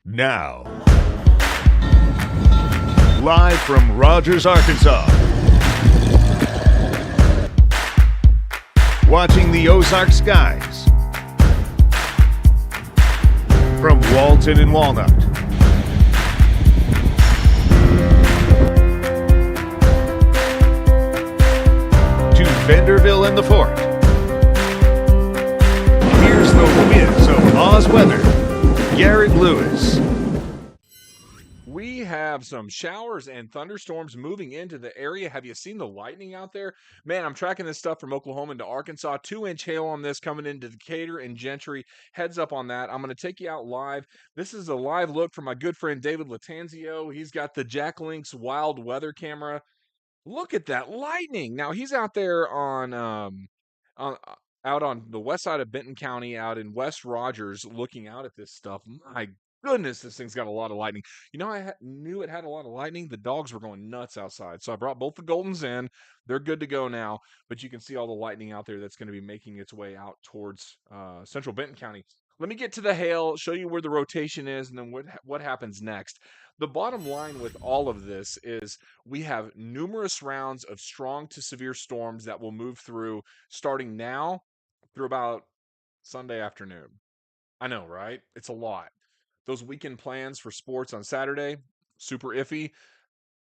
Now, live from Rogers, Arkansas, watching the Ozark skies from Walton and Walnut to Vanderbilt and the Fort. Here's the whiz of Oz weather, Garrett Lewis. We have some showers and thunderstorms moving into the area. Have you seen the lightning out there? Man, I'm tracking this stuff from Oklahoma into Arkansas. 2-inch hail on this coming into Decatur and Gentry. Heads up on that. I'm going to take you out live. This is a live look from my good friend David Latanzio. He's got the Jack Link's wild weather camera. Look at that lightning. Now he's out there on out on the west side of Benton County, out in West Rogers, looking out at this stuff. My goodness, this thing's got a lot of lightning. You know, knew it had a lot of lightning. The dogs were going nuts outside, so I brought both the Goldens in. They're good to go now, but you can see all the lightning out there that's going to be making its way out towards central Benton County. Let me get to the hail, show you where the rotation is, and then what happens next. The bottom line with all of this is we have numerous rounds of strong to severe storms that will move through starting now through about Sunday afternoon. I know, right? It's a lot. Those weekend plans for sports on Saturday, super iffy.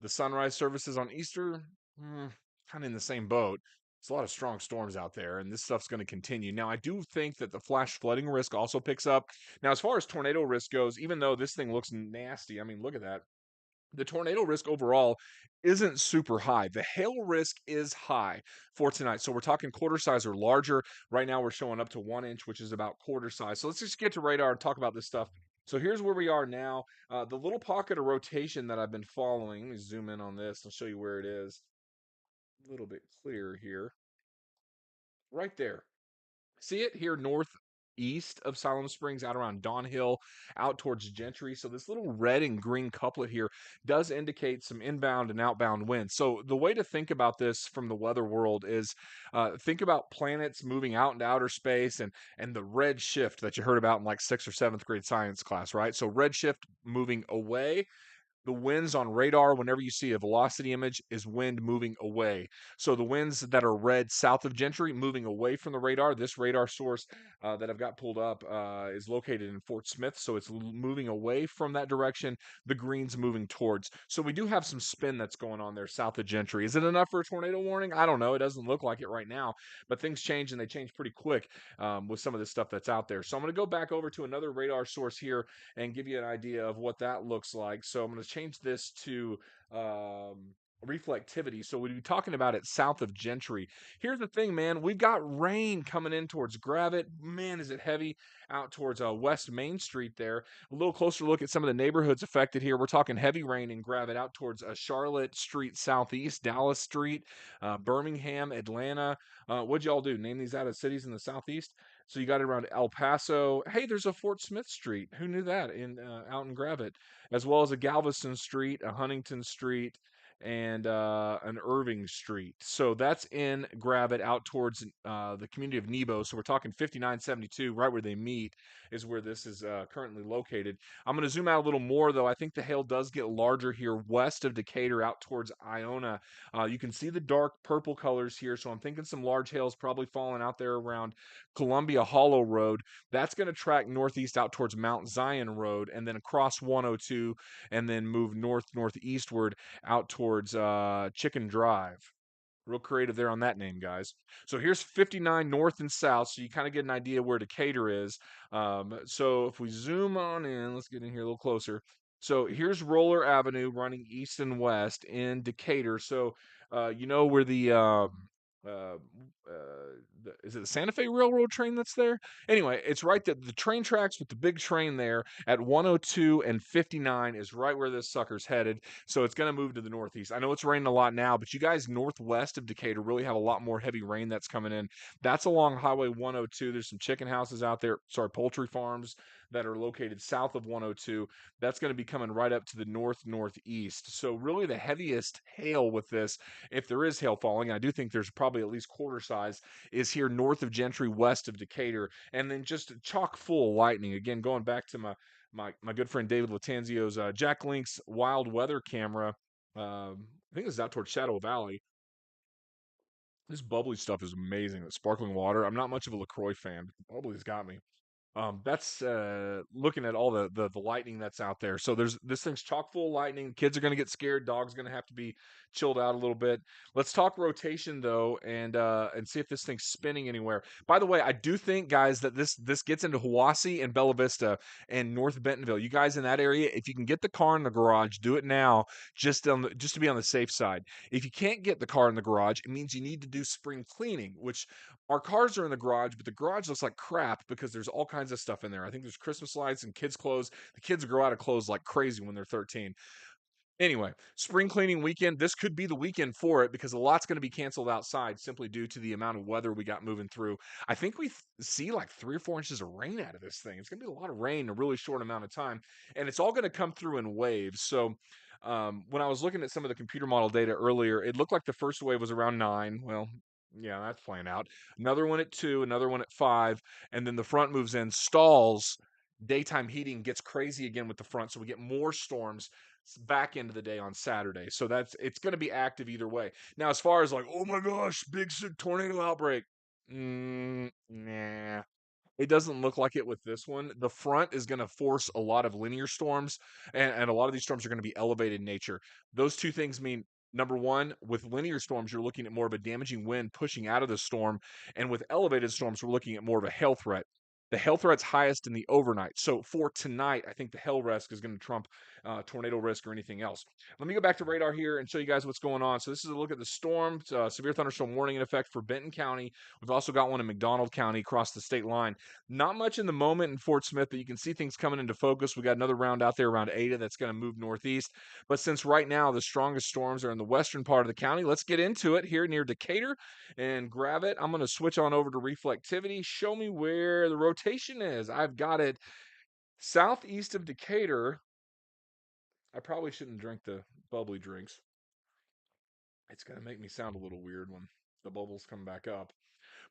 The sunrise services on Easter, kind of in the same boat. There's a lot of strong storms out there, and this stuff's going to continue. Now, I do think that the flash flooding risk also picks up. Now, as far as tornado risk goes, even though this thing looks nasty, I mean, look at that. The tornado risk overall isn't super high. The hail risk is high for tonight. So we're talking quarter size or larger. Right now we're showing up to 1 inch, which is about quarter size. So let's just get to radar and talk about this stuff. So here's where we are now. The little pocket of rotation that I've been following. Let me zoom in on this. I'll show you where it is. A little bit clearer here. Right there. See it here northeast of Siloam Springs, out around Don Hill, out towards Gentry. So this little red and green couplet here does indicate some inbound and outbound winds. So the way to think about this from the weather world is think about planets moving out into outer space and the red shift that you heard about in like 6th or 7th grade science class, right? So red shift moving away. The winds on radar, whenever you see a velocity image, is wind moving away. So the winds that are red south of Gentry moving away from the radar. This radar source that I've got pulled up is located in Fort Smith, so it's moving away from that direction. The green's moving towards. So we do have some spin that's going on there south of Gentry. Is it enough for a tornado warning? I don't know. It doesn't look like it right now, but things change and they change pretty quick with some of this stuff that's out there. So I'm going to go back over to another radar source here and give you an idea of what that looks like. So I'm going to change this to reflectivity. So we'll be talking about it south of Gentry. Here's the thing, man. We've got rain coming in towards Garrett. Man, is it heavy out towards West Main Street there. A little closer look at some of the neighborhoods affected here. We're talking heavy rain in Garrett out towards Charlotte Street Southeast, Dallas Street, Birmingham, Atlanta. What'd y'all do? Name these out of cities in the Southeast? So you got it around El Paso. Hey, there's a Fort Smith Street. Who knew that in out in Gravette, as well as a Galveston Street, a Huntington Street, and an Irving Street. So that's in Gravette out towards the community of Nebo. So we're talking 5972, right where they meet, is where this is currently located. I'm going to zoom out a little more, though. I think the hail does get larger here west of Decatur out towards Iona. You can see the dark purple colors here. So I'm thinking some large hails probably falling out there around Columbia Hollow Road. That's going to track northeast out towards Mount Zion Road and then across 102 and then move northeastward out towards Chicken Drive. Real creative there on that name, guys. So here's 59 north and south, so you kind of get an idea where Decatur is. So if we zoom on in, let's get in here a little closer. So here's Roller Avenue running east and west in Decatur. So you know where uh, is it the Santa Fe Railroad train that's there? Anyway, it's right that the train tracks with the big train there at 102 and 59 is right where this sucker's headed. So it's going to move to the northeast. I know it's raining a lot now, but you guys northwest of Decatur really have a lot more heavy rain that's coming in. That's along Highway 102. There's some chicken houses out there, poultry farms that are located south of 102. That's going to be coming right up to the northeast. So really the heaviest hail with this, if there is hail falling, and I do think there's probably at least quarter size, is here north of Gentry, west of Decatur, and then just chock full lightning. Again, going back to my good friend David Latanzio's Jack Link's wild weather camera. I think it's out towards Shadow Valley. This bubbly stuff is amazing. The sparkling water. I'm not much of a LaCroix fan, but bubbly's got me. That's looking at all the lightning that's out there. So there's this thing's chock full of lightning. Kids are going to get scared. Dogs going to have to be chilled out a little bit. Let's talk rotation though, and see if this thing's spinning anywhere. By the way, I do think guys that this gets into Hiwassee and Bella Vista and North Bentonville. You guys in that area, if you can get the car in the garage, do it now. Just to be on the safe side. If you can't get the car in the garage, it means you need to do spring cleaning, which our cars are in the garage, but the garage looks like crap because there's all kinds of stuff in there. I think there's Christmas lights and kids' clothes. The kids grow out of clothes like crazy when they're 13. Anyway, spring cleaning weekend. This could be the weekend for it because a lot's going to be canceled outside simply due to the amount of weather we got moving through. I think we see like 3 or 4 inches of rain out of this thing. It's going to be a lot of rain in a really short amount of time, and it's all going to come through in waves. So, when I was looking at some of the computer model data earlier, it looked like the first wave was around 9. Well, yeah, that's playing out. Another one at 2, another one at 5, and then the front moves in, stalls. Daytime heating gets crazy again with the front, so we get more storms back into the day on Saturday. So it's going to be active either way. Now, as far as like, oh my gosh, big tornado outbreak, nah, it doesn't look like it with this one. The front is going to force a lot of linear storms, and a lot of these storms are going to be elevated in nature. Those two things mean number one, with linear storms, you're looking at more of a damaging wind pushing out of the storm. And with elevated storms, we're looking at more of a hail threat. The hail threat's highest in the overnight. So for tonight, I think the hail risk is going to trump tornado risk or anything else. Let me go back to radar here and show you guys what's going on. So this is a look at the storm, severe thunderstorm warning in effect for Benton County. We've also got one in McDonald County across the state line. Not much in the moment in Fort Smith, but you can see things coming into focus. We got another round out there around Ada that's going to move northeast. But since right now the strongest storms are in the western part of the county, let's get into it here near Decatur and grab it. I'm going to switch on over to reflectivity. Show me where the rotation is. I've got it southeast of Decatur. I probably shouldn't drink the bubbly drinks. It's going to make me sound a little weird when the bubbles come back up.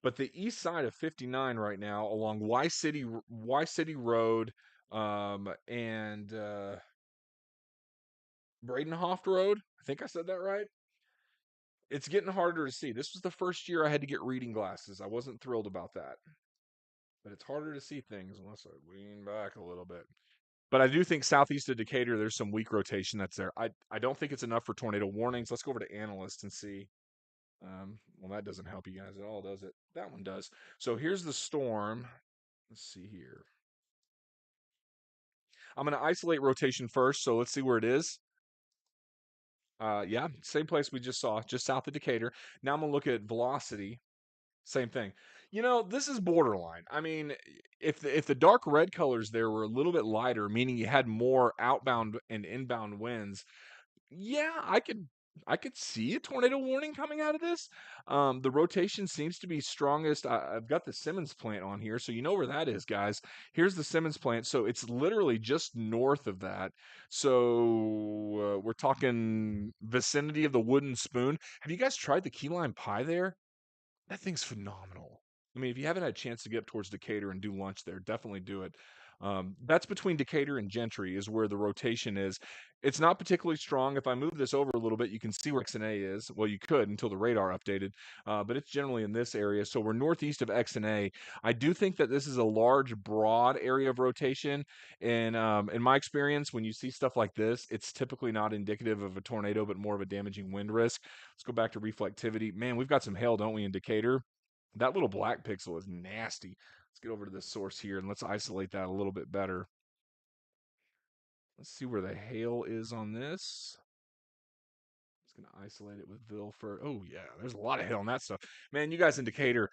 But the east side of 59 right now along Y City Road and Bradenhoft Road. I think I said that right. It's getting harder to see. This was the first year I had to get reading glasses. I wasn't thrilled about that. But it's harder to see things unless I lean back a little bit. But I do think southeast of Decatur, there's some weak rotation that's there. I don't think it's enough for tornado warnings. Let's go over to analyst and see. Well, that doesn't help you guys at all, does it? That one does. So here's the storm. Let's see here. I'm going to isolate rotation first. So let's see where it is. Yeah, same place we just saw, just south of Decatur. Now I'm going to look at velocity. Same thing. This is borderline. I mean, if the dark red colors there were a little bit lighter, meaning you had more outbound and inbound winds, yeah, I could see a tornado warning coming out of this. The rotation seems to be strongest. I've got the Simmons plant on here, so you know where that is, guys. Here's the Simmons plant, so it's literally just north of that. So we're talking vicinity of the Wooden Spoon. Have you guys tried the key lime pie there? That thing's phenomenal. I mean, if you haven't had a chance to get up towards Decatur and do lunch there, definitely do it. That's between Decatur and Gentry is where the rotation is. It's not particularly strong. If I move this over a little bit, you can see where X and A is. Well, you could until the radar updated, but it's generally in this area. So we're northeast of X and A. I do think that this is a large, broad area of rotation. And in my experience, when you see stuff like this, it's typically not indicative of a tornado, but more of a damaging wind risk. Let's go back to reflectivity. Man, we've got some hail, don't we, in Decatur? That little black pixel is nasty. Let's get over to this source here and let's isolate that a little bit better. Let's see where the hail is on this. Just going to isolate it with Vilford. Oh, yeah, there's a lot of hail on that stuff. Man, you guys in Decatur,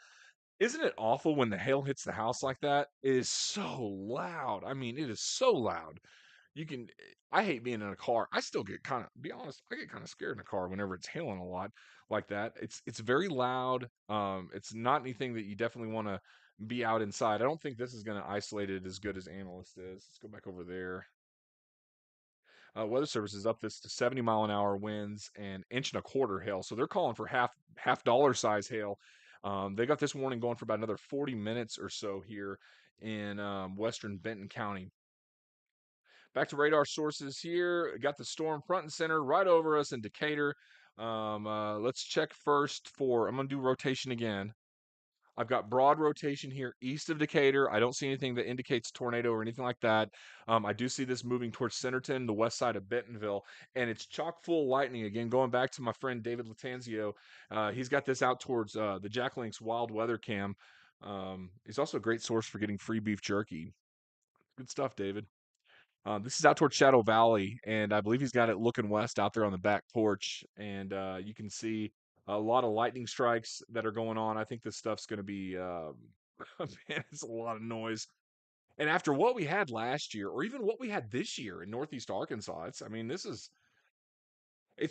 isn't it awful when the hail hits the house like that? It is so loud. I mean, it is so loud. I hate being in a car. I still get kind of, be honest, I get kind of scared in a car whenever it's hailing a lot like that. It's very loud. It's not anything that you definitely want to be out inside. I don't think this is going to isolate it as good as Analyst is. Let's go back over there. Weather Service is up this to 70-mile-an-hour winds and inch and a quarter hail. So they're calling for half dollar size hail. They got this warning going for about another 40 minutes or so here in western Benton County. Back to radar sources here. Got the storm front and center right over us in Decatur. Let's check first for, I'm going to do rotation again. I've got broad rotation here east of Decatur. I don't see anything that indicates tornado or anything like that. I do see this moving towards Centerton, the west side of Bentonville, and it's chock full lightning. Again, going back to my friend David Latanzio, he's got this out towards the Jack Link's Wild Weather Cam. He's also a great source for getting free beef jerky. Good stuff, David. This is out towards Shadow Valley, and I believe he's got it looking west out there on the back porch, and you can see a lot of lightning strikes that are going on. I think this stuff's going to be, man, it's a lot of noise. And after what we had last year, or even what we had this year in Northeast Arkansas, I mean, it's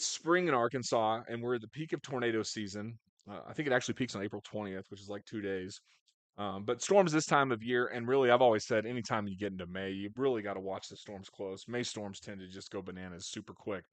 spring in Arkansas, and we're at the peak of tornado season. I think it actually peaks on April 20th, which is like 2 days. But storms this time of year, and really, I've always said anytime you get into May, you really got to watch the storms close. May storms tend to just go bananas super quick.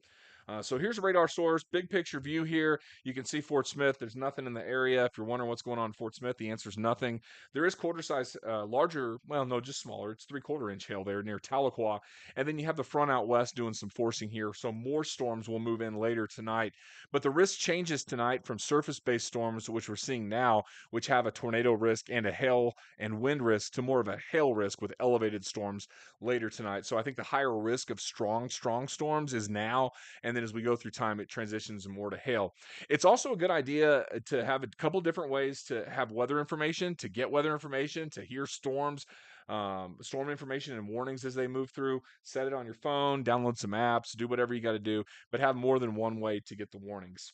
So here's a radar source, big picture view here. You can see Fort Smith. There's nothing in the area. If you're wondering what's going on in Fort Smith, the answer is nothing. There is quarter size, larger, well, no, just smaller. It's 3/4 inch hail there near Tahlequah. And then you have the front out west doing some forcing here. So more storms will move in later tonight. But the risk changes tonight from surface based storms, which we're seeing now, which have a tornado risk and a hail and wind risk, to more of a hail risk with elevated storms later tonight. So I think the higher risk of strong storms is now. And then as we go through time, it transitions more to hail. It's also a good idea to have a couple different ways to have weather information, to get weather information, to hear storms. Storm information and warnings as they move through. Set it on your phone, download some apps, do whatever you got to do, but have more than one way to get the warnings.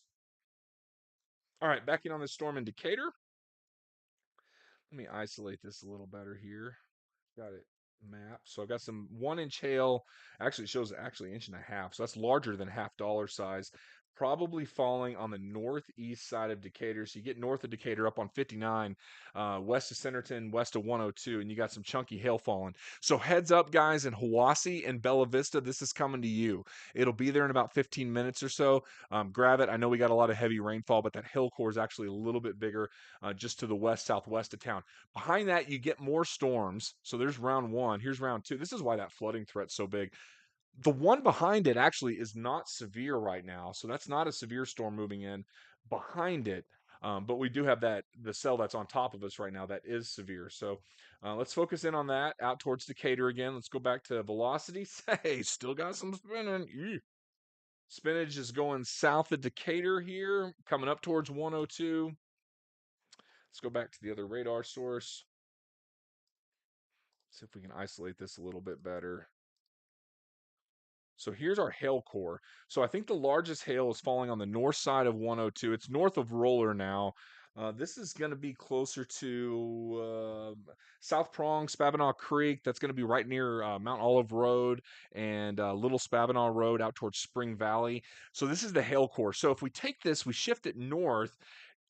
All right, back in on this storm in Decatur. Let me isolate this a little better here. Got it map. So I've got some 1 inch hail. Actually, it shows actually 1.5 inches. So that's larger than half dollar size. Probably falling on the northeast side of Decatur. So you get north of Decatur up on 59, west of Centerton, west of 102, and you got some chunky hail falling. So heads up, guys, in Hiwassee and Bella Vista, this is coming to you. It'll be there in about 15 minutes or so. Grab it. I know we got a lot of heavy rainfall, but that hail core is actually a little bit bigger, just to the west southwest of town. Behind that, you get more storms. So there's round one. Here's round two. This is why that flooding threat's so big. The one behind it actually is not severe right now. So that's not a severe storm moving in behind it. But we do have the cell that's on top of us right now that is severe. So let's focus in on that out towards Decatur again. Let's go back to velocity. Hey, still got some spinning. Eek. Spinach is going south of Decatur here, coming up towards 102. Let's go back to the other radar source. See if we can isolate this a little bit better. So here's our hail core. So I think the largest hail is falling on the north side of 102. It's north of Roller now. This is going to be closer to South Prong, Spavinaw Creek. That's going to be right near Mount Olive Road and Little Spavinaw Road out towards Spring Valley. So this is the hail core. So if we take this, we shift it north,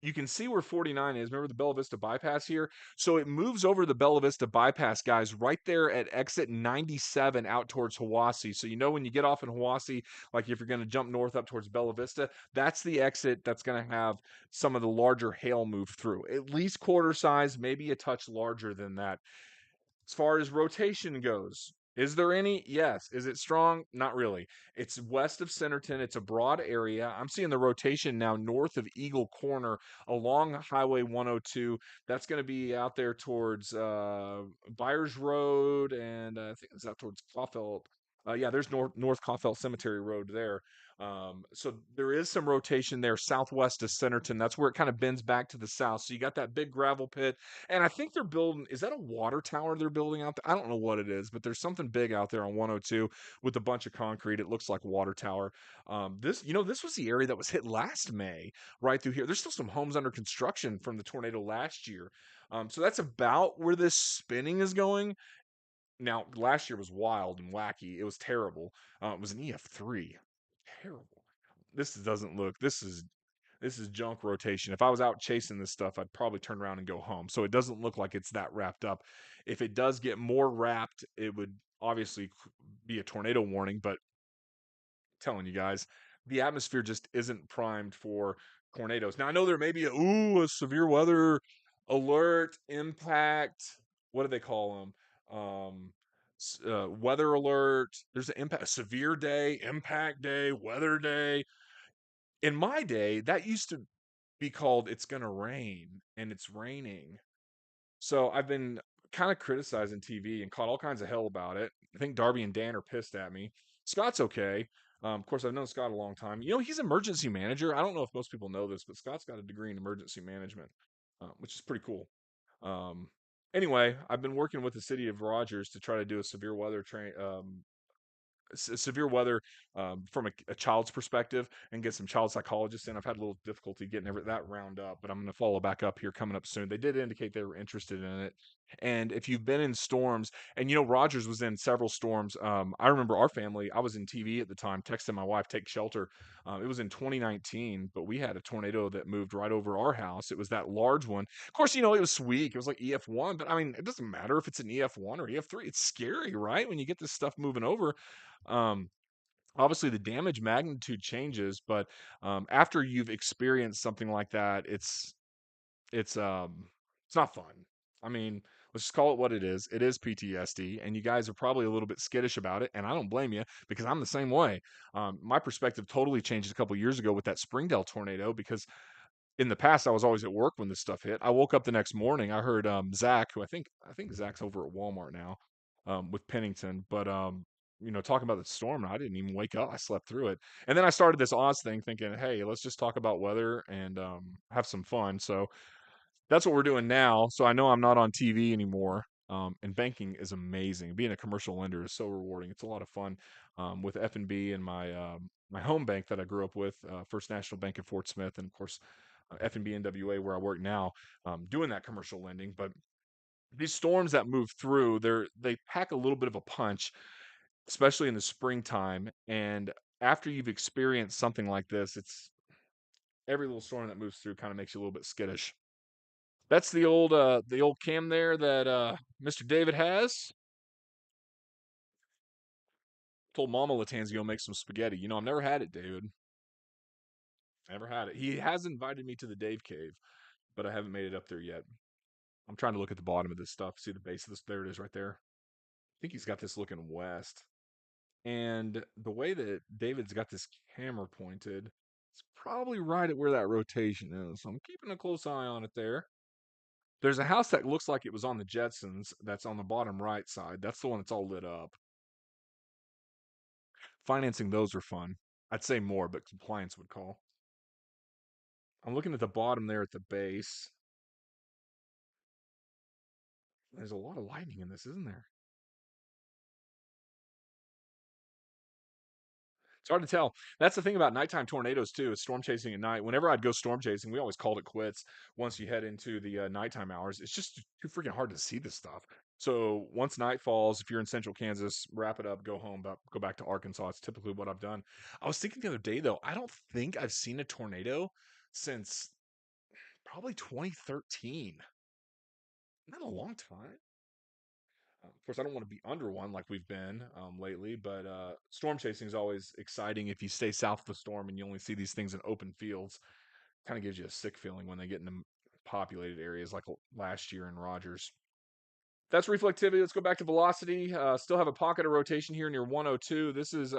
you can see where 49 is. Remember the Bella Vista bypass here? So it moves over the Bella Vista bypass, guys, right there at exit 97 out towards Hiwassee. So you know when you get off in Hiwassee, like if you're going to jump north up towards Bella Vista, that's the exit that's going to have some of the larger hail move through. At least quarter size, maybe a touch larger than that. As far as rotation goes, is there any? Yes. Is it strong? Not really. It's west of Centerton. It's a broad area. I'm seeing the rotation now north of Eagle Corner along Highway 102. That's going to be out there towards Byers Road, and I think it's out towards Caulfield. Yeah, there's North Caulfield Cemetery Road there. So there is some rotation there southwest of Centerton. That's where it kind of bends back to the south. So you got that big gravel pit. And I think they're building, is that a water tower they're building out there? I don't know what it is, but there's something big out there on 102 with a bunch of concrete. It looks like water tower. This was the area that was hit last May right through here. There's still some homes under construction from the tornado last year. So that's about where this spinning is going. Now, last year was wild and wacky. It was terrible. It was an EF3. Terrible. This doesn't look, this is junk rotation. If I was out chasing this stuff, I'd probably turn around and go home. So it doesn't look like it's that wrapped up. If it does get more wrapped, it would obviously be a tornado warning. But I'm telling you guys, the atmosphere just isn't primed for tornadoes. Now I know there may be a severe weather alert, impact. What do they call them? Weather alert. There's an impact, severe day, impact day, weather day. In my day, that used to be called it's gonna rain and it's raining. So I've been kind of criticizing TV and caught all kinds of hell about it. I think Darby and Dan are pissed at me. Scott's okay. Of course, I've known Scott a long time. He's emergency manager. I don't know if most people know this, but Scott's got a degree in emergency management, which is pretty cool. Um, anyway, I've been working with the city of Rogers to try to do a severe weather severe weather from a child's perspective and get some child psychologists in. I've had a little difficulty getting that round up, but I'm going to follow back up here coming up soon. They did indicate they were interested in it. And if you've been in storms, and Rogers was in several storms. I remember our family, I was in TV at the time, texting my wife, take shelter. It was in 2019, but we had a tornado that moved right over our house. It was that large one. Of course, it was weak. It was like EF1, but I mean, it doesn't matter if it's an EF1 or EF3. It's scary, right? When you get this stuff moving over. Um, Obviously, the damage magnitude changes, but after you've experienced something like that, it's it's not fun. I mean, let's just call it what it is. It is PTSD, and you guys are probably a little bit skittish about it, and I don't blame you because I'm the same way. My perspective totally changed a couple years ago with that Springdale tornado because in the past I was always at work when this stuff hit. I woke up the next morning. I heard Zach, who I think Zach's over at Walmart now, with Pennington, but talking about the storm. And I didn't even wake up. I slept through it, and then I started this Oz thing, thinking, hey, let's just talk about weather and have some fun. So that's what we're doing now. So I know I'm not on TV anymore. And banking is amazing. Being a commercial lender is so rewarding. It's a lot of fun with F&B and my home bank that I grew up with, First National Bank in Fort Smith, and of course F&B NWA where I work now, doing that commercial lending. But these storms that move through, they pack a little bit of a punch, especially in the springtime. And after you've experienced something like this, it's every little storm that moves through kind of makes you a little bit skittish. That's the old cam there that Mr. David has. Told Mama Latanzio make some spaghetti. I've never had it, David. Never had it. He has invited me to the Dave Cave, but I haven't made it up there yet. I'm trying to look at the bottom of this stuff. See the base of this? There it is, right there. I think he's got this looking west. And the way that David's got this camera pointed, it's probably right at where that rotation is. So I'm keeping a close eye on it there. There's a house that looks like it was on the Jetsons that's on the bottom right side. That's the one that's all lit up. Financing those are fun. I'd say more, but compliance would call. I'm looking at the bottom there at the base. There's a lot of lightning in this, isn't there? It's hard to tell. That's the thing about nighttime tornadoes too, is storm chasing at night. Whenever I'd go storm chasing, we always called it quits once you head into the nighttime hours. It's just too freaking hard to see this stuff. So once night falls, if you're in central Kansas, wrap it up, go home, go back to Arkansas. It's typically what I've done. I was thinking the other day though, I don't think I've seen a tornado since probably 2013. Not a long time. Of course, I don't want to be under one like we've been lately, but storm chasing is always exciting if you stay south of the storm and you only see these things in open fields. Kind of gives you a sick feeling when they get into populated areas like last year in Rogers. That's reflectivity. Let's go back to velocity. Still have a pocket of rotation here near 102. This is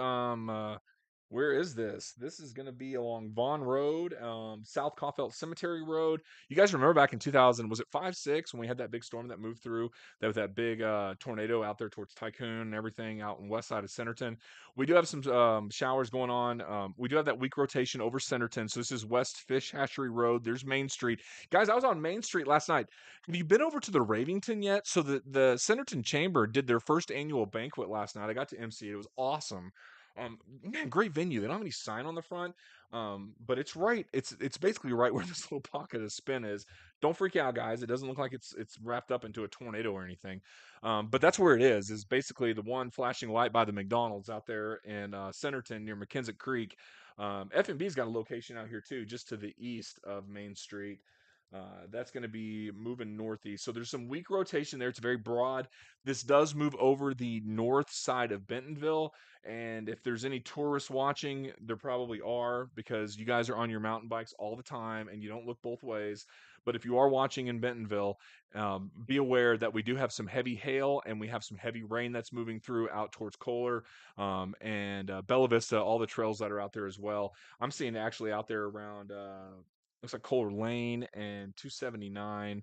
where is this? This is going to be along Vaughn Road, South Caulfield Cemetery Road. You guys remember back in 2000, was it 5-6 when we had that big storm that moved through? That was that big tornado out there towards Tycoon and everything out in west side of Centerton. We do have some showers going on. We do have that weak rotation over Centerton. So this is West Fish Hatchery Road. There's Main Street. Guys, I was on Main Street last night. Have you been over to the Ravington yet? So the Centerton Chamber did their first annual banquet last night. I got to MC it. It was awesome. Man, great venue. They don't have any sign on the front, but it's right. It's basically right where this little pocket of spin is. Don't freak out, guys. It doesn't look like it's wrapped up into a tornado or anything, but that's where it is. Is basically the one flashing light by the McDonald's out there in Centerton near McKenzie Creek. F&B's got a location out here too, just to the east of Main Street. That's going to be moving northeast. So there's some weak rotation there. It's very broad. This does move over the north side of Bentonville. And if there's any tourists watching, there probably are because you guys are on your mountain bikes all the time and you don't look both ways. But if you are watching in Bentonville, be aware that we do have some heavy hail and we have some heavy rain that's moving through out towards Kohler and Bella Vista, all the trails that are out there as well. I'm seeing actually out there around looks like Kohler Lane and 279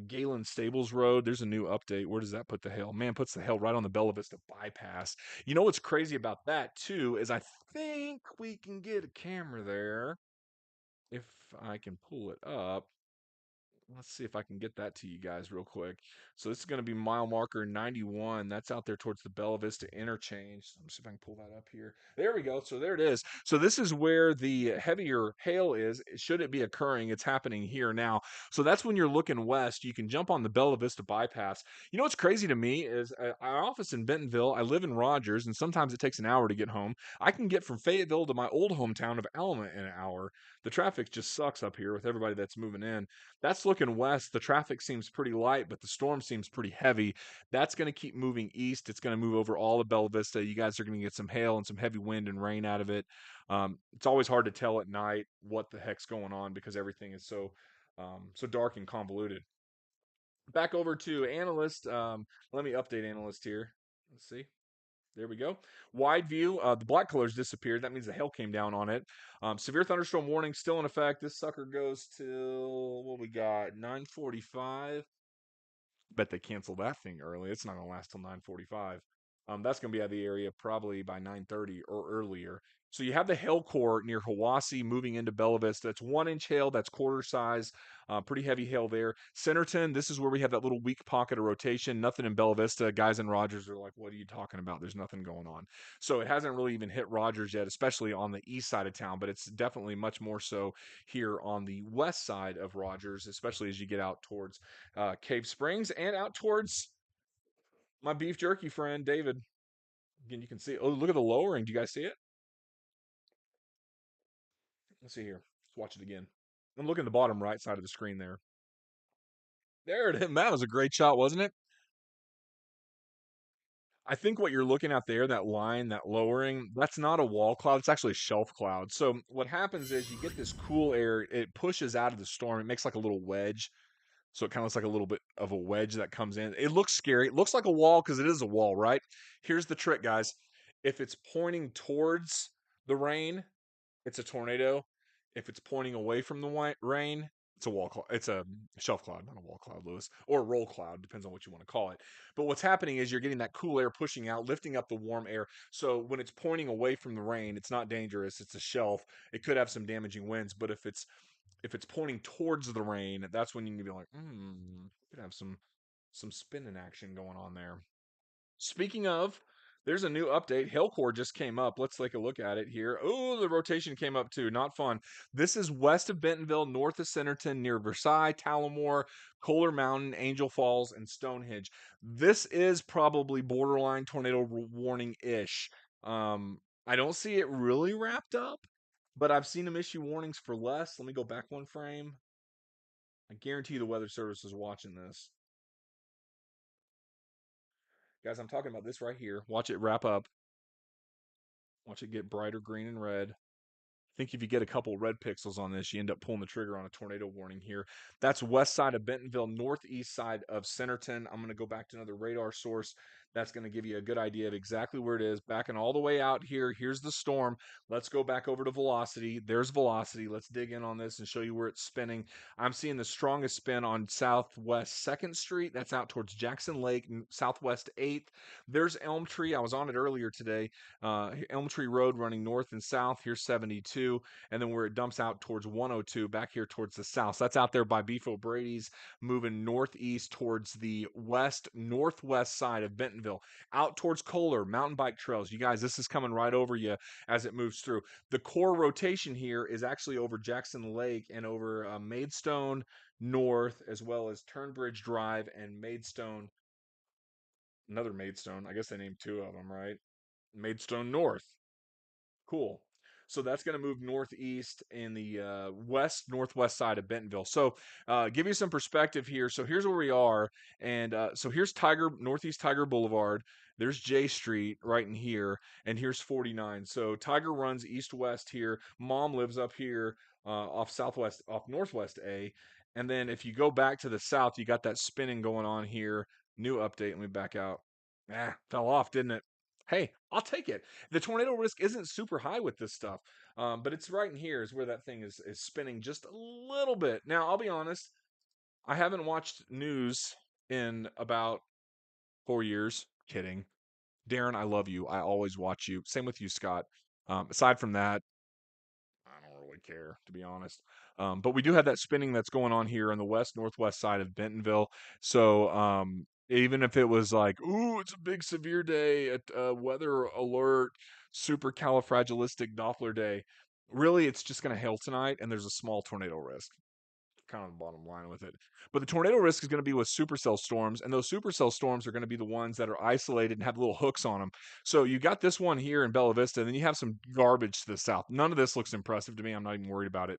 Galen Stables Road. There's a new update. Where does that put the hail? Man, puts the hail right on the Bella Vista bypass. You know what's crazy about that too is I think we can get a camera there if I can pull it up. Let's see if I can get that to you guys real quick. So this is going to be mile marker 91. That's out there towards the Bella Vista interchange. Let me see if I can pull that up here. There we go. So there it is. So this is where the heavier hail is. Should it be occurring, it's happening here now. So that's when you're looking west. You can jump on the Bella Vista bypass. You know what's crazy to me is our office in Bentonville. I live in Rogers, and sometimes it takes an hour to get home. I can get from Fayetteville to my old hometown of Alma in an hour. The traffic just sucks up here with everybody that's moving in. That's looking west. The traffic seems pretty light, but the storm seems pretty heavy. That's going to keep moving east. It's going to move over all of Bella Vista. You guys are going to get some hail and some heavy wind and rain out of it. It's always hard to tell at night what the heck's going on because everything is so dark and convoluted. Back over to analyst. Let me update analyst here. Let's see. There we go. Wide view. The black colors disappeared. That means the hail came down on it. Severe thunderstorm warning still in effect. This sucker goes till what we got 9:45. Bet they canceled that thing early. It's not going to last till 9:45. That's going to be out of the area probably by 9:30 or earlier. So you have the hail core near Hiwassee moving into Bella Vista. That's 1 inch hail. That's quarter size. Pretty heavy hail there. Centerton, this is where we have that little weak pocket of rotation. Nothing in Bella Vista. Guys in Rogers are like, what are you talking about? There's nothing going on. So it hasn't really even hit Rogers yet, especially on the east side of town, but it's definitely much more so here on the west side of Rogers, especially as you get out towards Cave Springs and out towards my beef jerky friend David. Again, you can see. Oh, look at the lowering. Do you guys see it? Let's see here. Let's watch it again. I'm looking at the bottom right side of the screen there. There it is. That was a great shot, wasn't it? I think what you're looking at there, that line, that lowering, that's not a wall cloud. It's actually a shelf cloud. So what happens is you get this cool air. It pushes out of the storm. It makes like a little wedge. So it kind of looks like a little bit of a wedge that comes in. It looks scary. It looks like a wall because it is a wall, right? Here's the trick, guys. If it's pointing towards the rain, it's a tornado. If it's pointing away from the rain, it's a wall cloud. It's a shelf cloud, not a wall cloud, Lewis, or a roll cloud, depends on what you want to call it. But what's happening is you're getting that cool air pushing out, lifting up the warm air. So when it's pointing away from the rain, it's not dangerous. It's a shelf. It could have some damaging winds, but if it's pointing towards the rain, that's when you need to be like, could have some spinning action going on there. Speaking of, there's a new update. Hailcore just came up. Let's take a look at it here. Oh, the rotation came up too. Not fun. This is west of Bentonville, north of Centerton, near Versailles, Tallamore, Kohler Mountain, Angel Falls, and Stonehenge. This is probably borderline tornado warning ish. I don't see it really wrapped up, but I've seen them issue warnings for less. Let me go back one frame. I guarantee the Weather Service is watching this. Guys, I'm talking about this right here. Watch it wrap up. Watch it get brighter green and red. Think if you get a couple red pixels on this, you end up pulling the trigger on a tornado warning here. That's west side of Bentonville, northeast side of Centerton. I'm going to go back to another radar source. That's going to give you a good idea of exactly where it is. Backing all the way out here. Here's the storm. Let's go back over to velocity. There's velocity. Let's dig in on this and show you where it's spinning. I'm seeing the strongest spin on southwest 2nd Street. That's out towards Jackson Lake, southwest 8th. There's Elm Tree. I was on it earlier today. Elm Tree Road running north and south. Here's 72, and then where it dumps out towards 102 back here towards the south. So that's out there by Beef O'Brady's, moving northeast towards the west northwest side of Bentonville, out towards Kohler mountain bike trails. You guys, this is coming right over you as it moves through. The core rotation here is actually over Jackson Lake and over Maidstone North, as well as Turnbridge Drive and Maidstone. Another Maidstone. I guess they named two of them, right? Maidstone North. Cool. So that's going to move northeast in the west northwest side of Bentonville. So give you some perspective here. So here's where we are, and so here's Tiger Northeast Tiger Boulevard. There's J Street right in here, and here's 49. So Tiger runs east west here. Mom lives up here off Northwest A, and then if you go back to the south, you got that spinning going on here. New update. Let me back out. Ah, fell off, didn't it? Hey, I'll take it. The tornado risk isn't super high with this stuff, but it's right in here is where that thing is spinning just a little bit. Now, I'll be honest, I haven't watched news in about 4 years. Kidding. Darren, I love you. I always watch you. Same with you, Scott. Aside from that, I don't really care, to be honest. But we do have that spinning that's going on here on the west northwest side of Bentonville. So even if it was like, ooh, it's a big severe day, at weather alert, super califragilistic Doppler day, really it's just going to hail tonight, and there's a small tornado risk, kind of the bottom line with it. But the tornado risk is going to be with supercell storms, and those supercell storms are going to be the ones that are isolated and have little hooks on them. So you got this one here in Bella Vista, and then you have some garbage to the south. None of this looks impressive to me. I'm not even worried about it.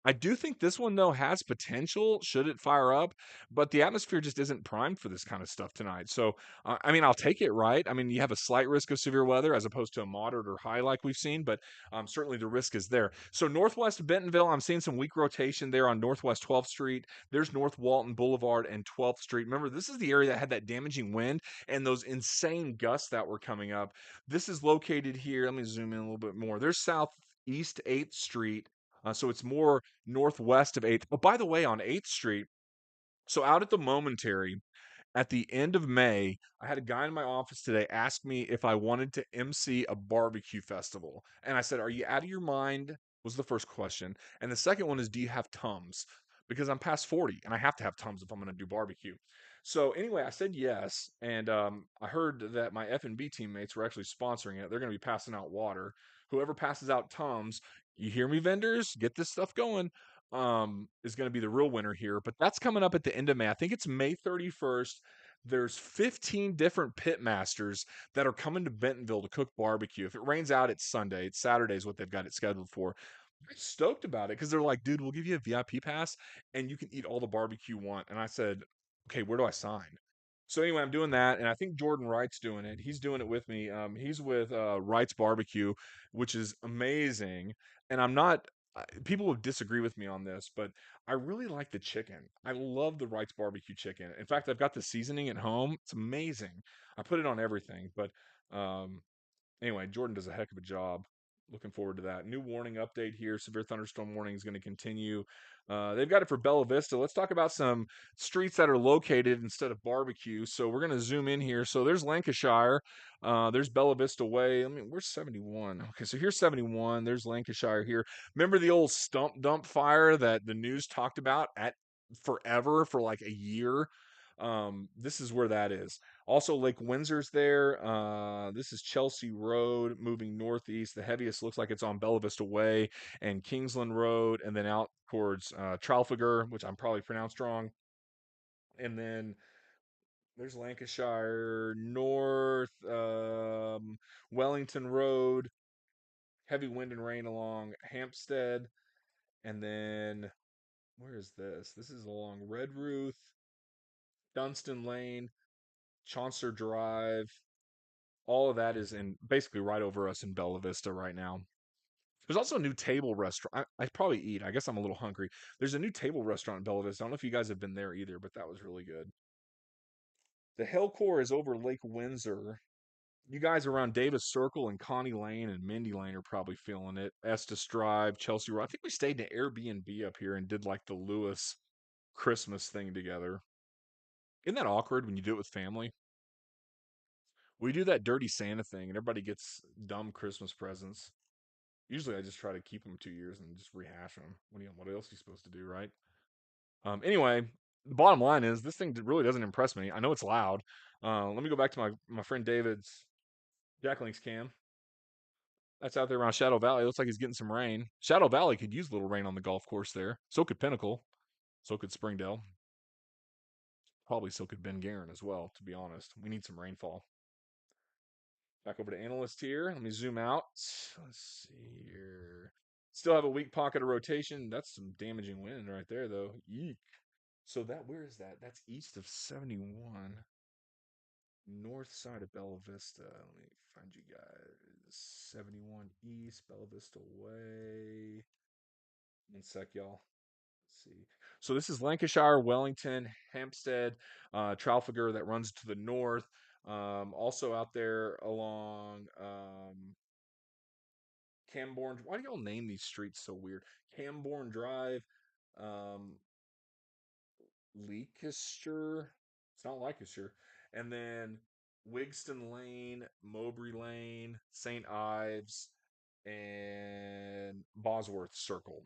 I do think this one though has potential should it fire up, but the atmosphere just isn't primed for this kind of stuff tonight. So, I mean, I'll take it, right? I mean, you have a slight risk of severe weather as opposed to a moderate or high like we've seen, but certainly the risk is there. So, Northwest Bentonville, I'm seeing some weak rotation there on Northwest 12th Street. There's North Walton Boulevard and 12th Street. Remember, this is the area that had that damaging wind and those insane gusts that were coming up. This is located here. Let me zoom in a little bit more. There's Southeast 8th Street. So it's more northwest of 8th. Oh, by the way, on 8th Street, so out at the Momentary, at the end of May, I had a guy in my office today ask me if I wanted to MC a barbecue festival. And I said, "Are you out of your mind?" was the first question. And the second one is, "Do you have Tums?" Because I'm past 40 and I have to have Tums if I'm going to do barbecue. So anyway, I said yes, and I heard that my F&B teammates were actually sponsoring it. They're going to be passing out water. Whoever passes out Tums, you hear me, vendors, get this stuff going. Is going to be the real winner here, but that's coming up at the end of May. I think it's May 31st. There's 15 different pit masters that are coming to Bentonville to cook barbecue. If it rains out, it's Sunday. It's Saturday is what they've got it scheduled for. I'm stoked about it because they're like, dude, we'll give you a VIP pass and you can eat all the barbecue you want. And I said, okay, where do I sign? So anyway, I'm doing that, and I think Jordan Wright's doing it. He's doing it with me. He's with Wright's Barbecue, which is amazing. And I'm not. People would disagree with me on this, but I really like the chicken. I love the Wright's Barbecue chicken. In fact, I've got the seasoning at home. It's amazing. I put it on everything. But um, anyway, Jordan does a heck of a job. Looking forward to that. New warning update here. Severe thunderstorm warning is going to continue. They've got it for Bella Vista. Let's talk about some streets that are located instead of barbecue. So we're going to zoom in here. So there's Lancashire. There's Bella Vista Way. I mean, where's 71? Okay, so here's 71. There's Lancashire here. Remember the old stump dump fire that the news talked about at forever for like a year? This is where that is. Also, Lake Windsor's there. This is Chelsea Road moving northeast. The heaviest looks like it's on Bella Vista Way and Kingsland Road, and then out towards Trafalgar, which I'm probably pronounced wrong. And then there's Lancashire North, Wellington Road, heavy wind and rain along Hampstead. And then where is this? This is along Redruth, Dunstan Lane, Chaucer Drive. All of that is in basically right over us in Bella Vista right now. There's also a new table restaurant. I probably eat. I guess I'm a little hungry. There's a new table restaurant in Bella Vista. I don't know if you guys have been there either, but that was really good. The Hellcore is over Lake Windsor. You guys around Davis Circle and Connie Lane and Mindy Lane are probably feeling it. Estes Drive, Chelsea Road. I think we stayed in an Airbnb up here and did like the Lewis Christmas thing together. Isn't that awkward when you do it with family? We do that dirty Santa thing and everybody gets dumb Christmas presents. Usually I just try to keep them 2 years and just rehash them. What else are you supposed to do, right? Anyway, the bottom line is this thing really doesn't impress me. I know it's loud. Let me go back to my friend David's Jacklink's cam. That's out there around Shadow Valley. It looks like he's getting some rain. Shadow Valley could use a little rain on the golf course there. So could Pinnacle. So could Springdale. Probably so could Ben Guerin as well, to be honest. We need some rainfall. Back over to analyst here. Let me zoom out. Let's see here. Still have a weak pocket of rotation. That's some damaging wind right there, though. Yeek. So where is that? That's east of 71, north side of Bella Vista. Let me find you guys. 71 east, Bella Vista way. One sec, y'all. Let's see. So this is Lancashire, Wellington, Hampstead, Trafalgar that runs to the north. Also out there along Camborne. Why do y'all name these streets so weird? Camborne Drive, um, Leicester. It's not Leicester. And then Wigston Lane, Mowbray Lane, St. Ives, and Bosworth Circle.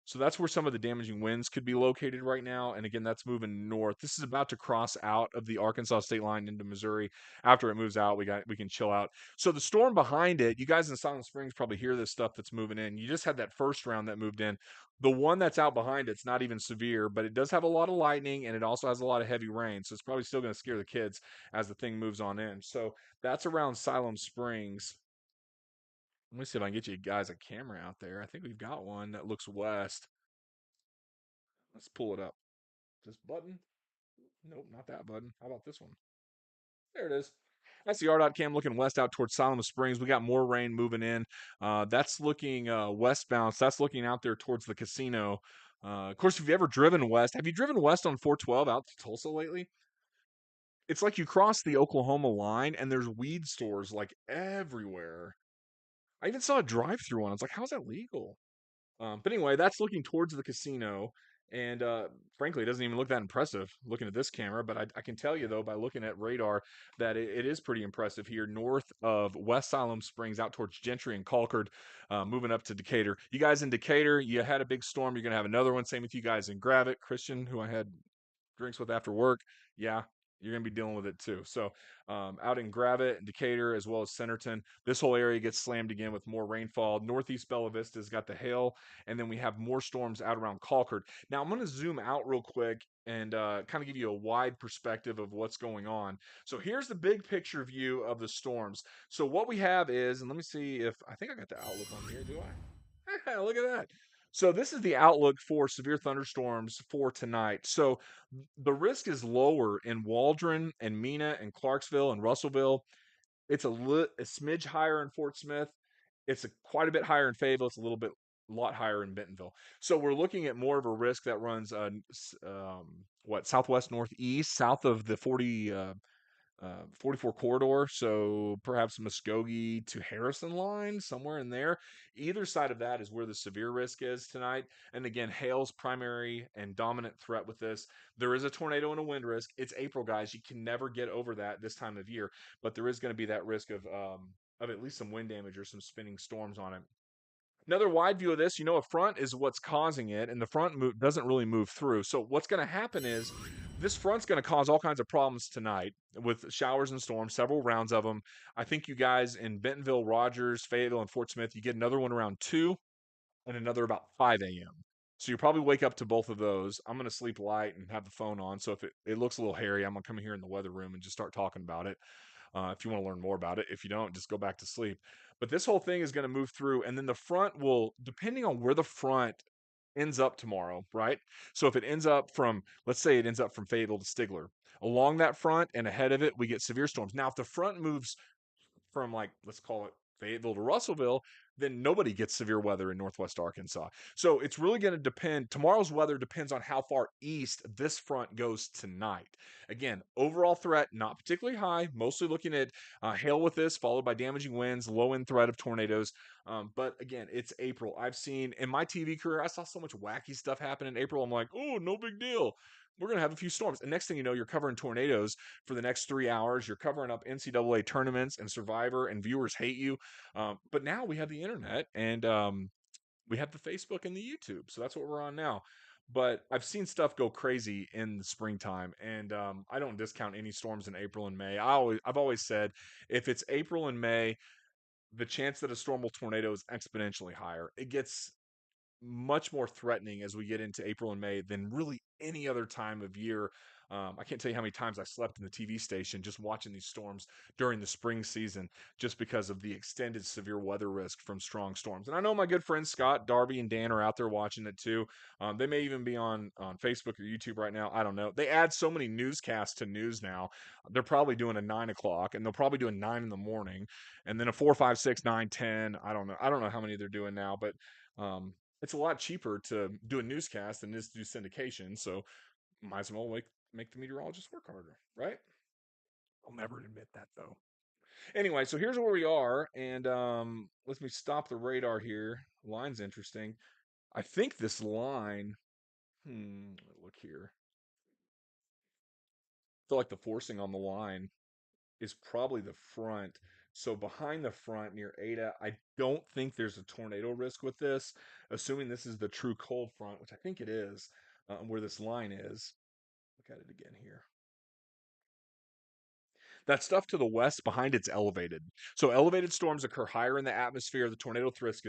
So that's where some of the damaging winds could be located right now. And again, that's moving north. This is about to cross out of the Arkansas state line into Missouri. After it moves out, we can chill out. So the storm behind it, you guys in Silent Springs probably hear this stuff that's moving in. You just had that first round that moved in. The one that's out behind it's not even severe, but it does have a lot of lightning and it also has a lot of heavy rain. So it's probably still going to scare the kids as the thing moves on in. So that's around Siloam Springs. Let me see if I can get you guys a camera out there. I think we've got one that looks west. Let's pull it up. This button? Nope, not that button. How about this one? There it is. That's the RDOT cam looking west out towards Siloam Springs. We got more rain moving in. That's looking westbound. So that's looking out there towards the casino. Of course, if you've ever driven west, have you driven west on 412 out to Tulsa lately? It's like you cross the Oklahoma line and there's weed stores like everywhere. I even saw a drive-through one. I was like, how's that legal? But anyway, that's looking towards the casino. And frankly, it doesn't even look that impressive looking at this camera. But I can tell you, though, by looking at radar, that it is pretty impressive here north of West Siloam Springs out towards Gentry and Colcord, moving up to Decatur. You guys in Decatur, you had a big storm. You're going to have another one. Same with you guys in Gravett. Christian, who I had drinks with after work. Yeah, you're going to be dealing with it too. So, out in Gravett and Decatur, as well as Centerton, this whole area gets slammed again with more rainfall. Northeast Bella Vista's got the hail, and then we have more storms out around Colcord. Now, I'm going to zoom out real quick and kind of give you a wide perspective of what's going on. So, here's the big picture view of the storms. So, what we have is, and let me see if I think I got the outlook on here. Do I? Look at that. So this is the outlook for severe thunderstorms for tonight. So the risk is lower in Waldron and Mena and Clarksville and Russellville. It's a smidge higher in Fort Smith. It's quite a bit higher in Fayetteville. It's a lot higher in Bentonville. So we're looking at more of a risk that runs southwest northeast, south of the 44 corridor, so perhaps Muskogee to Harrison line, somewhere in there. Either side of that is where the severe risk is tonight. And again, hail's primary and dominant threat with this. There is a tornado and a wind risk. It's April, guys. You can never get over that this time of year, but there is going to be that risk of at least some wind damage or some spinning storms on it. Another wide view of this, a front is what's causing it, and the front doesn't really move through. So what's going to happen is this front's going to cause all kinds of problems tonight with showers and storms, several rounds of them. I think you guys in Bentonville, Rogers, Fayetteville, and Fort Smith, you get another one around 2 and another about 5 a.m. So you probably wake up to both of those. I'm going to sleep light and have the phone on. So if it looks a little hairy, I'm going to come here in the weather room and just start talking about it. If you want to learn more about it. If you don't, just go back to sleep. But this whole thing is going to move through, and then the front will, depending on where the front ends up tomorrow, right? So if it ends up from, let's say it ends up from Fayetteville to Stigler, along that front and ahead of it, we get severe storms. Now, if the front moves from like let's call it Fayetteville to Russellville, then nobody gets severe weather in Northwest Arkansas. So it's really going to depend. Tomorrow's weather depends on how far east this front goes tonight. Again, overall threat not particularly high. Mostly looking at hail with this, followed by damaging winds, low end threat of tornadoes. But again, it's April. I've seen in my TV career, I saw so much wacky stuff happen in April. I'm like, oh, no big deal. We're going to have a few storms. And next thing you know, you're covering tornadoes for the next 3 hours. You're covering up NCAA tournaments and Survivor, and viewers hate you. But now we have the internet and we have the Facebook and the YouTube. So that's what we're on now. But I've seen stuff go crazy in the springtime, and I don't discount any storms in April and May. I've always said if it's April and May, the chance that a storm will tornado is exponentially higher. It gets much more threatening as we get into April and May than really any other time of year. I can't tell you how many times I slept in the TV station just watching these storms during the spring season, just because of the extended severe weather risk from strong storms. And I know my good friends Scott, Darby, and Dan are out there watching it too. They may even be on Facebook or YouTube right now. I don't know. They add so many newscasts to news now. They're probably doing a 9 o'clock, and they'll probably do a 9 in the morning, and then a 4, 5, 6, 9, 10. I don't know. I don't know how many they're doing now, but um, it's a lot cheaper to do a newscast than it is to do syndication. So might as well make the meteorologist work harder, right? I'll never admit that though. Anyway, so here's where we are, and let me stop the radar here. Line's interesting. I think this line. Look here. I feel like the forcing on the line is probably the front. So behind the front near Ada, I don't think there's a tornado risk with this, assuming this is the true cold front, which I think it is, where this line is. Look at it again here. That stuff to the west behind it's elevated. So elevated storms occur higher in the atmosphere. The tornado risk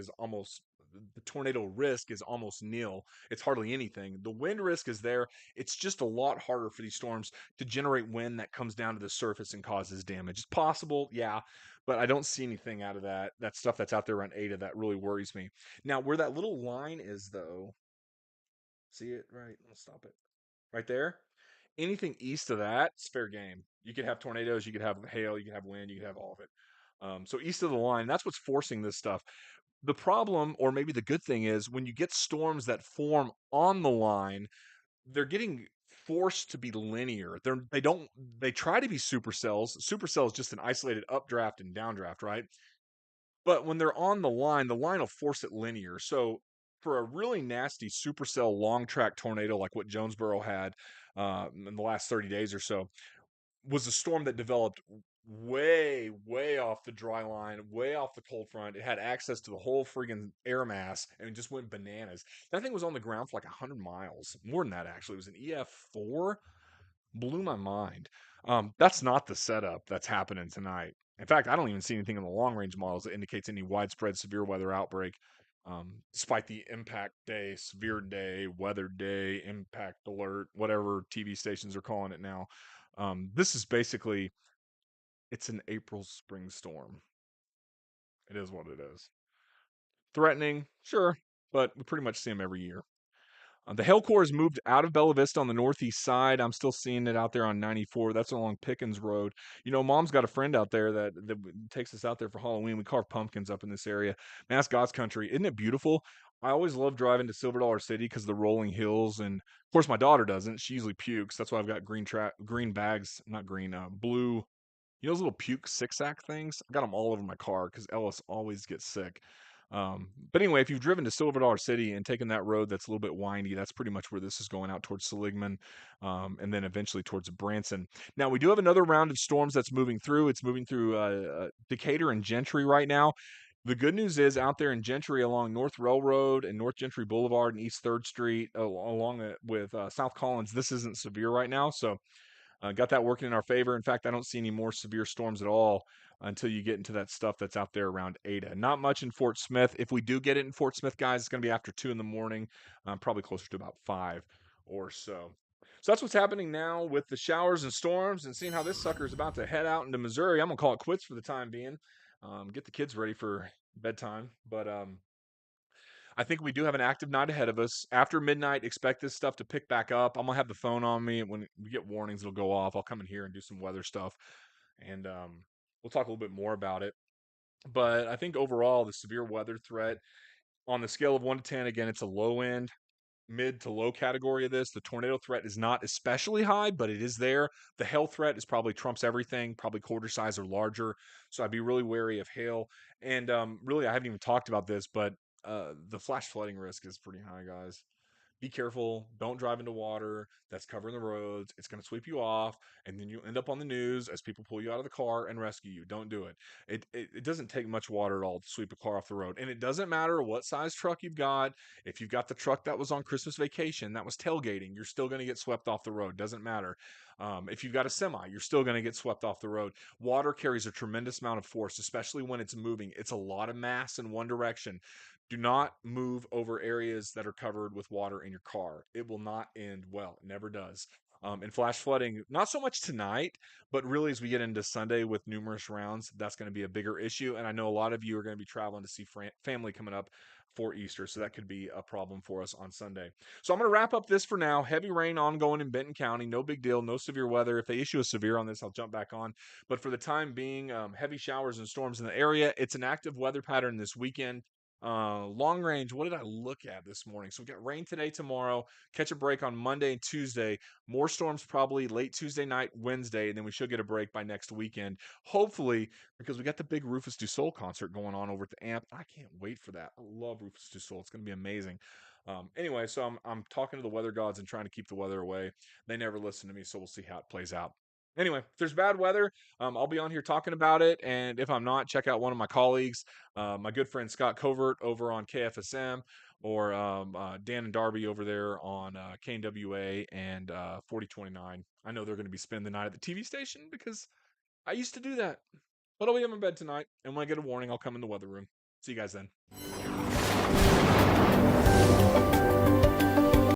is almost nil. It's hardly anything. The wind risk is there. It's just a lot harder for these storms to generate wind that comes down to the surface and causes damage. It's possible, yeah, but I don't see anything out of that stuff that's out there around Ada that really worries me. Now, where that little line is though, see it right? Let's stop it. Right there. Anything east of that, it's fair game. You could have tornadoes, you could have hail, you could have wind, you could have all of it. So east of the line, that's what's forcing this stuff. The problem, or maybe the good thing, is when you get storms that form on the line, they're getting forced to be linear. They try to be supercells. Supercell is just an isolated updraft and downdraft, right? But when they're on the line will force it linear. So for a really nasty supercell long track tornado like what Jonesboro had in the last 30 days or so, was a storm that developed way, way off the dry line, way off the cold front. It had access to the whole friggin' air mass and it just went bananas. That thing was on the ground for like 100 miles, more than that actually. It was an EF4, blew my mind. That's not the setup that's happening tonight. In fact, I don't even see anything in the long range models that indicates any widespread severe weather outbreak. Despite the impact day, severe day, weather day, impact alert, whatever TV stations are calling it now. This is basically, it's an April spring storm. It is what it is. Threatening, sure, but we pretty much see them every year. The hail core has moved out of Bella Vista on the northeast side. I'm still seeing it out there on 94. That's along Pickens Road. You know, Mom's got a friend out there that takes us out there for Halloween. We carve pumpkins up in this area. Man, that's God's country. Isn't it beautiful? I always love driving to Silver Dollar City because of the rolling hills. And of course, my daughter doesn't. She usually pukes. That's why I've got green bags, not green, blue. You know those little puke six sack things? I got them all over my car because Ellis always gets sick. But anyway, if you've driven to Silver Dollar City and taken that road that's a little bit windy, that's pretty much where this is going out towards Seligman, and then eventually towards Branson. Now, we do have another round of storms that's moving through. It's moving through Decatur and Gentry right now. The good news is out there in Gentry along North Railroad and North Gentry Boulevard and East 3rd Street, along with South Collins, this isn't severe right now. So got that working in our favor. In fact, I don't see any more severe storms at all until you get into that stuff that's out there around Ada. Not much in Fort Smith. If we do get it in Fort Smith, guys, it's going to be after 2 in the morning, probably closer to about 5 or so. So that's what's happening now with the showers and storms, and seeing how this sucker is about to head out into Missouri. I'm going to call it quits for the time being. Get the kids ready for bedtime. But I think we do have an active night ahead of us. After midnight, expect this stuff to pick back up. I'm gonna have the phone on me. When we get warnings, it'll go off. I'll come in here and do some weather stuff, and we'll talk a little bit more about it. But I think overall, the severe weather threat on the scale of 1 to 10, again, it's a low end, mid to low category of this. The tornado threat is not especially high, but it is there. The hail threat is probably trumps everything, probably quarter size or larger. So I'd be really wary of hail. And really, I haven't even talked about this, but the flash flooding risk is pretty high, guys. Be careful. Don't drive into water that's covering the roads. It's going to sweep you off, and then you end up on the news as people pull you out of the car and rescue you. Don't do it. It doesn't take much water at all to sweep a car off the road. And it doesn't matter what size truck you've got. If you've got the truck that was on Christmas vacation, that was tailgating, you're still going to get swept off the road. Doesn't matter. If you've got a semi, you're still going to get swept off the road. Water carries a tremendous amount of force, especially when it's moving. It's a lot of mass in one direction. Do not move over areas that are covered with water in your car. It will not end well. It never does. And flash flooding, not so much tonight, but really as we get into Sunday with numerous rounds, that's going to be a bigger issue. And I know a lot of you are going to be traveling to see family coming up for Easter, so that could be a problem for us on Sunday. So I'm going to wrap up this for now. Heavy rain ongoing in Benton County. No big deal. No severe weather. If they issue a severe on this, I'll jump back on. But for the time being, heavy showers and storms in the area. It's an active weather pattern this weekend. Long range, what did I look at this morning? So we got rain today, tomorrow, catch a break on Monday and Tuesday. More storms probably late Tuesday night, Wednesday, and then we should get a break by next weekend. Hopefully, because we got the big Rufus Du Sol concert going on over at the Amp. I can't wait for that. I love Rufus Du Sol. It's going to be amazing. Anyway, so I'm talking to the weather gods and trying to keep the weather away. They never listen to me, so we'll see how it plays out. Anyway, if there's bad weather, I'll be on here talking about it. And if I'm not, check out one of my colleagues, my good friend Scott Covert over on KFSM, or Dan and Darby over there on KNWA and 4029. I know they're going to be spending the night at the TV station because I used to do that. But I'll be in my bed tonight, and when I get a warning, I'll come in the weather room. See you guys then.